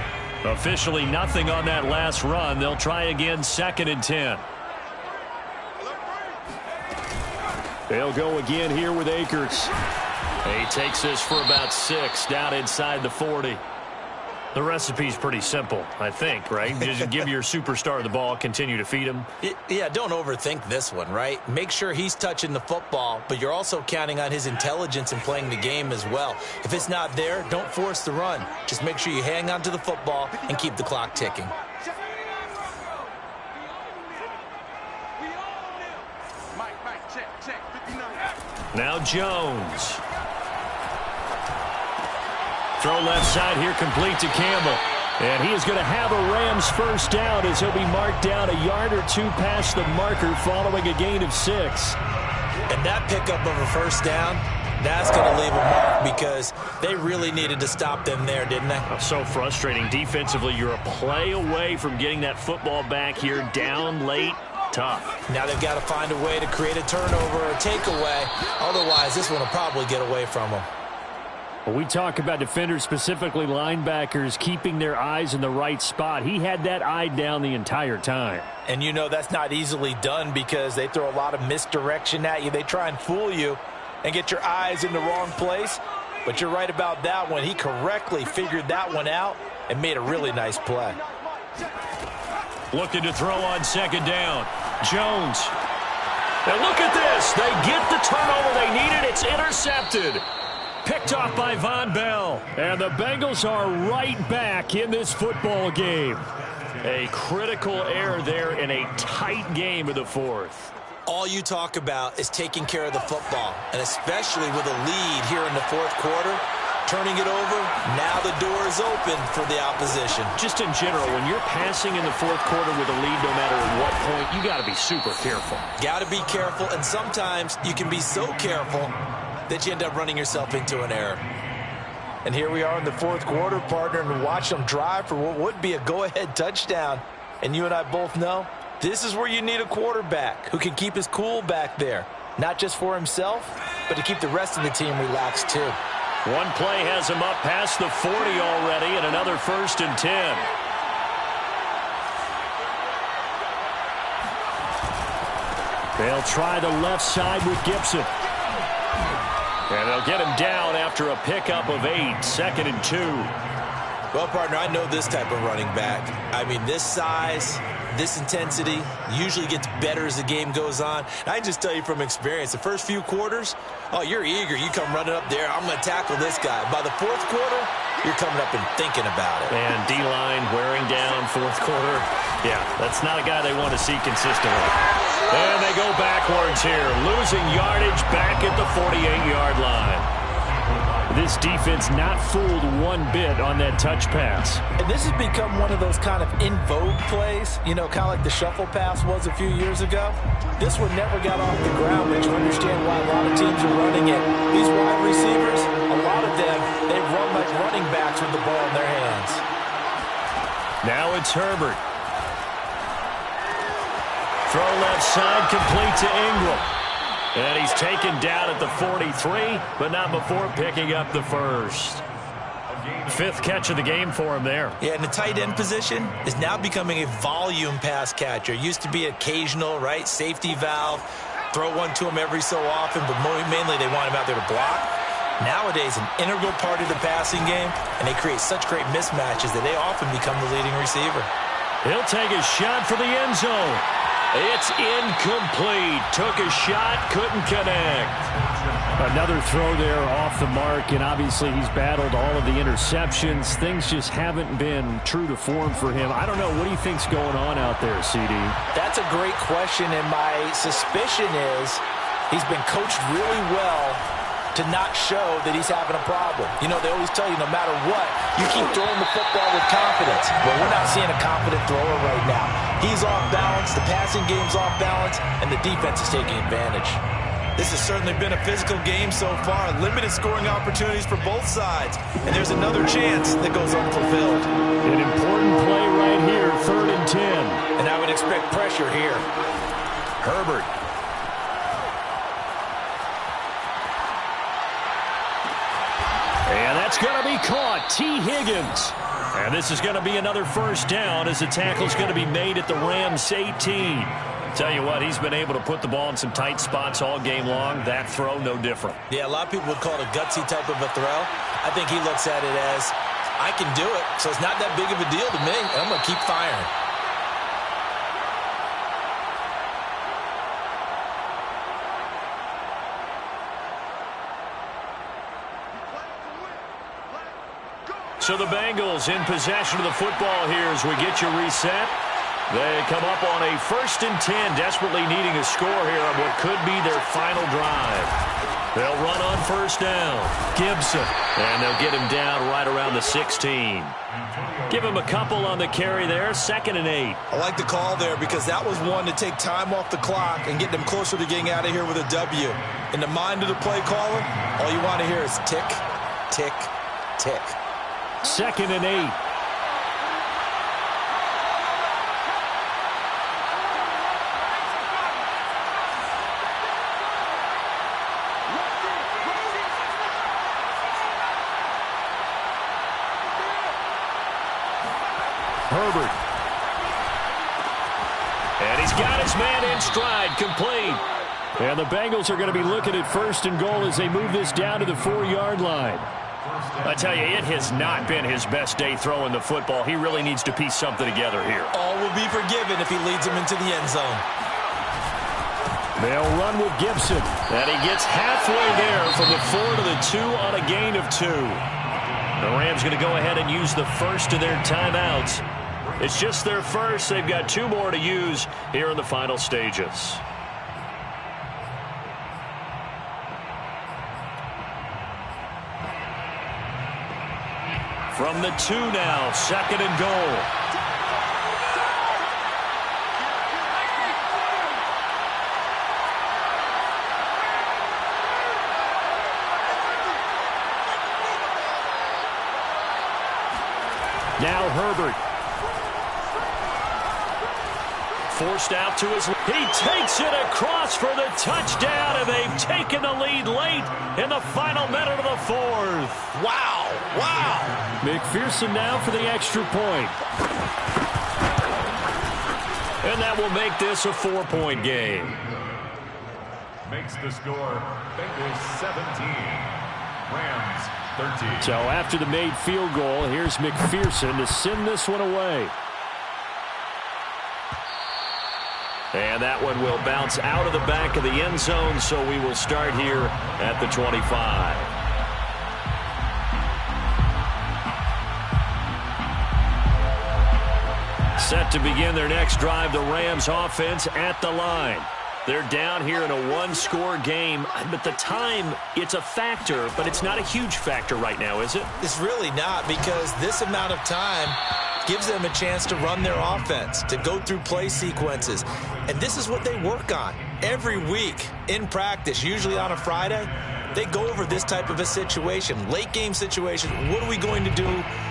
Officially nothing on that last run. They'll try again, 2nd and 10. They'll go again here with Akers. He takes this for about 6 down inside the 40. The recipe's pretty simple, I think, right? Just give your superstar the ball, continue to feed him. Yeah, don't overthink this one, right? Make sure he's touching the football, but you're also counting on his intelligence in playing the game as well. If it's not there, don't force the run. Just make sure you hang on to the football and keep the clock ticking. Now Jones. Throw left side here, complete to Campbell. And he is going to have a Rams 1st down as he'll be marked down a yard or 2 past the marker following a gain of 6. And that pickup of a 1st down, that's going to leave a mark because they really needed to stop them there, didn't they? So frustrating. Defensively, you're a play away from getting that football back here down late. Tough. Now they've got to find a way to create a turnover or a takeaway. Otherwise, this one will probably get away from them. When we talk about defenders, specifically linebackers, keeping their eyes in the right spot, he had that eye down the entire time. And you know that's not easily done because they throw a lot of misdirection at you. They try and fool you and get your eyes in the wrong place. But you're right about that one. He correctly figured that one out and made a really nice play. Looking to throw on 2nd down. Jones. And look at this. They get the turnover they needed. It's intercepted. Picked off by Von Bell. And the Bengals are right back in this football game. A critical error there in a tight game of the 4th. All you talk about is taking care of the football, and especially with a lead here in the 4th quarter. Turning it over, now the door is open for the opposition. Just in general, when you're passing in the 4th quarter with a lead, no matter at what point, you got to be super careful. Got to be careful, and sometimes you can be so careful that you end up running yourself into an error. And here we are in the 4th quarter, partner, and watch them drive for what would be a go-ahead touchdown. And you and I both know this is where you need a quarterback who can keep his cool back there, not just for himself, but to keep the rest of the team relaxed too. One play has him up past the 40 already, and another 1st and 10. They'll try the left side with Gibson. And they'll get him down after a pickup of 8, 2nd and 2. Well, partner, I know this type of running back. I mean, this size, this intensity usually gets better as the game goes on. And I just tell you from experience, the first few quarters, oh, you're eager. You come running up there, I'm going to tackle this guy. By the 4th quarter, you're coming up and thinking about it. And D-line wearing down 4th quarter. Yeah, that's not a guy they want to see consistently. And they go backwards here, losing yardage back at the 48-yard line. This defense not fooled one bit on that touch pass. And this has become one of those kind of in vogue plays, you know, kind of like the shuffle pass was a few years ago. This one never got off the ground, but you understand why a lot of teams are running it. These wide receivers, a lot of them, they run like running backs with the ball in their hands. Now it's Herbert. Throw left side, complete to Ingram. And he's taken down at the 43, but not before picking up the first. Fifth catch of the game for him there. Yeah, and the tight end position is now becoming a volume pass catcher. Used to be occasional, right? Safety valve. Throw one to him every so often, but mainly they want him out there to block. Nowadays, an integral part of the passing game, and they create such great mismatches that they often become the leading receiver. He'll take a shot for the end zone. It's incomplete. Took a shot, couldn't connect. Another throw there off the mark, and obviously he's battled all of the interceptions. Things just haven't been true to form for him. I don't know. What do you think's going on out there, CD? That's a great question, and my suspicion is he's been coached really well to not show that he's having a problem. You know, they always tell you no matter what, you keep throwing the football with confidence. Well, we're not seeing a confident thrower right now. He's off balance, the passing game's off balance, and the defense is taking advantage. This has certainly been a physical game so far. Limited scoring opportunities for both sides. And there's another chance that goes unfulfilled. An important play right here, 3rd and 10. And I would expect pressure here. Herbert. And that's going to be caught. T. Higgins. And this is going to be another first down as the tackle's going to be made at the Rams 18. Tell you what, he's been able to put the ball in some tight spots all game long. That throw, no different. Yeah, a lot of people would call it a gutsy type of a throw. I think he looks at it as, I can do it, so it's not that big of a deal to me, and I'm going to keep firing. So the Bengals in possession of the football here as we get you reset. They come up on a 1st and 10, desperately needing a score here on what could be their final drive. They'll run on 1st down. Gibson. And they'll get him down right around the 16. Give him a couple on the carry there, 2nd and 8. I like the call there because that was one to take time off the clock and get them closer to getting out of here with a W. In the mind of the play caller, all you want to hear is tick, tick, tick. 2nd and 8. Herbert. And he's got his man in stride, complete. And the Bengals are going to be looking at 1st and goal as they move this down to the 4-yard line. I tell you, it has not been his best day throwing the football. He really needs to piece something together here. All will be forgiven if he leads them into the end zone. They'll run with Gibson. And he gets halfway there from the 4 to the 2 on a gain of 2. The Rams going to go ahead and use the first of their timeouts. It's just their first. They've got 2 more to use here in the final stages. From the 2 now, 2nd and goal. Now Herbert. Forced out to his... He takes it across for the touchdown, and they've taken the lead late in the final minute of the 4th. Wow, wow. McPherson now for the extra point. And that will make this a 4-point game. Makes the score Bengals 17, Rams 13. So after the made field goal, here's McPherson to send this one away. And that one will bounce out of the back of the end zone, so we will start here at the 25. Set to begin their next drive, the Rams offense at the line. They're down here in a one-score game, but the time, it's a factor, but it's not a huge factor right now, is it? It's really not, because this amount of time gives them a chance to run their offense, to go through play sequences. And this is what they work on every week in practice, usually on a Friday. They go over this type of a situation, late game situation. What are we going to do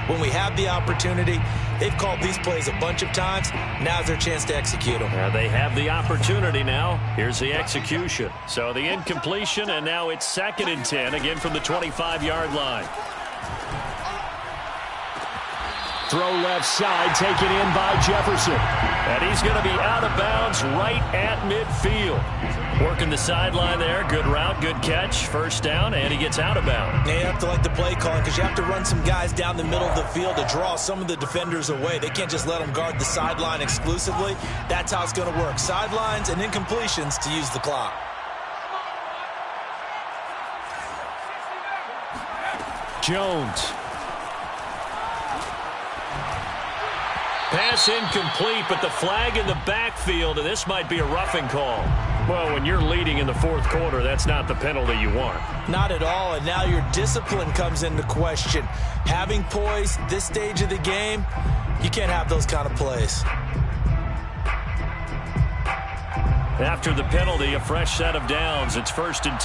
when we have the opportunity? They've called these plays a bunch of times. Now's their chance to execute them. They have the opportunity now. Here's the execution. So the incompletion, and now it's 2nd and 10, again from the 25-yard line. Throw left side, taken in by Jefferson. And he's going to be out of bounds right at midfield. Working the sideline there. Good route, good catch. First down, and he gets out of bounds. You have to like the play calling, because you have to run some guys down the middle of the field to draw some of the defenders away. They can't just let them guard the sideline exclusively. That's how it's going to work. Sidelines and incompletions to use the clock. Jones. Pass incomplete, but the flag in the backfield, and this might be a roughing call. Well, when you're leading in the 4th quarter, that's not the penalty you want. Not at all, and now your discipline comes into question. Having poise this stage of the game, you can't have those kind of plays. After the penalty, a fresh set of downs. It's 1st and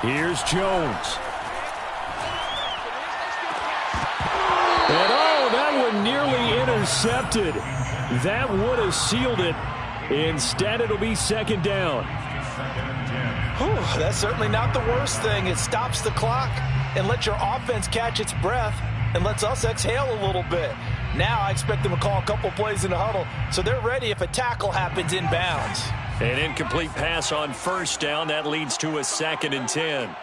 10. Here's Jones. And that one nearly intercepted. That would have sealed it. Instead, it'll be 2nd down. That's certainly not the worst thing. It stops the clock and lets your offense catch its breath and lets us exhale a little bit. Now I expect them to call a couple plays in the huddle, so they're ready if a tackle happens inbounds. An incomplete pass on 1st down. That leads to a 2nd and 10.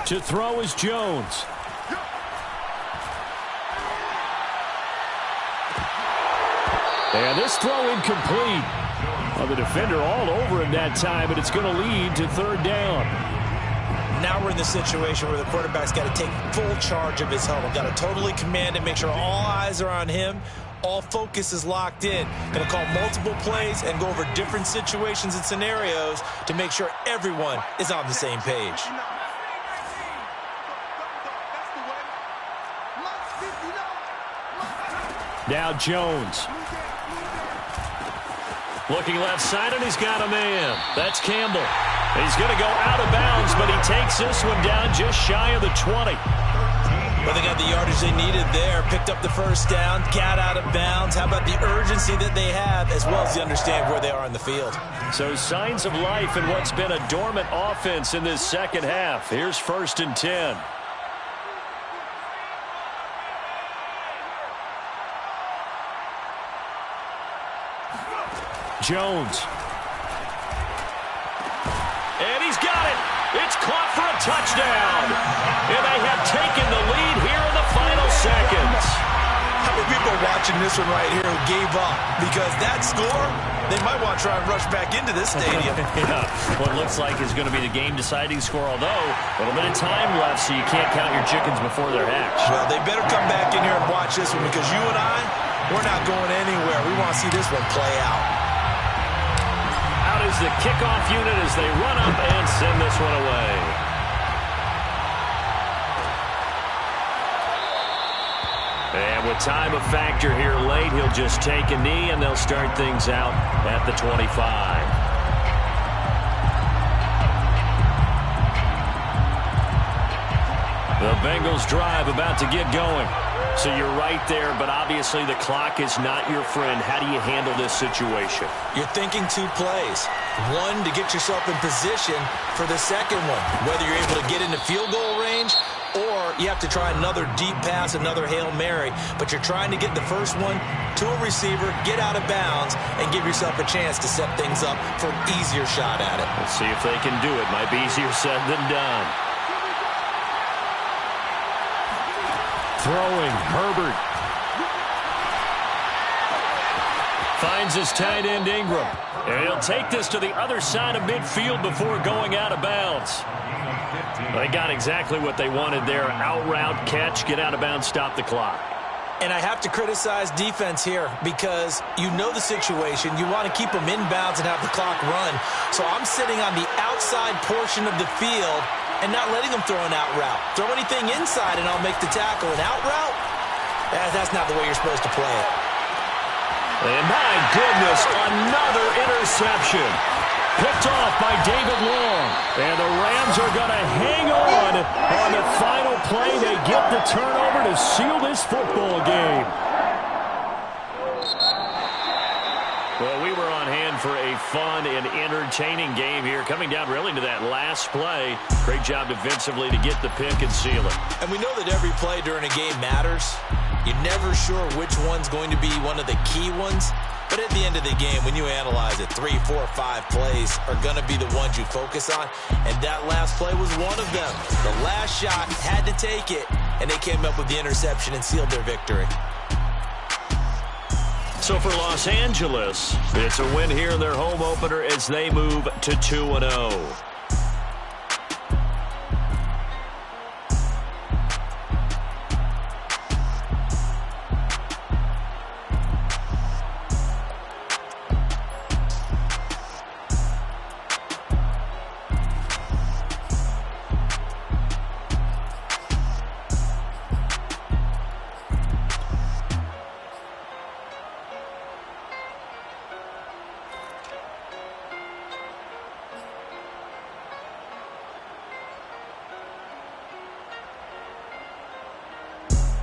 To throw is Jones. And this throw incomplete. Well, the defender all over him that time, but it's going to lead to 3rd down. Now we're in the situation where the quarterback's got to take full charge of his huddle. Got to totally command it, make sure all eyes are on him. All focus is locked in. Going to call multiple plays and go over different situations and scenarios to make sure everyone is on the same page. Now Jones. Looking left side, and he's got a man. That's Campbell. He's going to go out of bounds, but he takes this one down just shy of the 20. Well, they got the yardage they needed there. Picked up the 1st down, got out of bounds. How about the urgency that they have, as well as they understand where they are on the field. So signs of life in what's been a dormant offense in this 2nd half. Here's 1st and 10. Jones. And he's got it. It's caught for a touchdown. And they have taken the lead here in the final seconds. How many people are watching this one right here who gave up? Because that score, they might want to try and rush back into this stadium. Yeah, what looks like is going to be the game-deciding score, although a little bit of time left, so you can't count your chickens before they're hatched. Well, they better come back in here and watch this one, because you and I, we're not going anywhere. We want to see this one play out. Out is the kickoff unit as they run up and send this one away. And with time a factor here late, he'll just take a knee, and they'll start things out at the 25. The Bengals drive about to get going. So you're right there, but obviously the clock is not your friend. How do you handle this situation? You're thinking 2 plays. One, to get yourself in position for the second one, whether you're able to get into field goal range or you have to try another deep pass, another Hail Mary. But you're trying to get the first one to a receiver, get out of bounds, and give yourself a chance to set things up for an easier shot at it. Let's see if they can do it. Might be easier said than done. Throwing, Herbert. Finds his tight end Ingram. And he'll take this to the other side of midfield before going out of bounds. They got exactly what they wanted there. Out route, catch, get out of bounds, stop the clock. And I have to criticize defense here because you know the situation. You want to keep them in bounds and have the clock run. So I'm sitting on the outside portion of the field and not letting them throw an out route. Throw anything inside and I'll make the tackle. An out route? That's not the way you're supposed to play it. And my goodness, another interception. Picked off by David Long. And the Rams are going to hang on the final play. They get the turnover to seal this football game. Well, we were on hand for a fun and entertaining game here. Coming down really to that last play. Great job defensively to get the pick and seal it. And we know that every play during a game matters. You're never sure which one's going to be one of the key ones. But at the end of the game, when you analyze it, 3, 4, 5 plays are going to be the ones you focus on. And that last play was one of them. The last shot had to take it, and they came up with the interception and sealed their victory. So for Los Angeles, it's a win here in their home opener as they move to 2-0.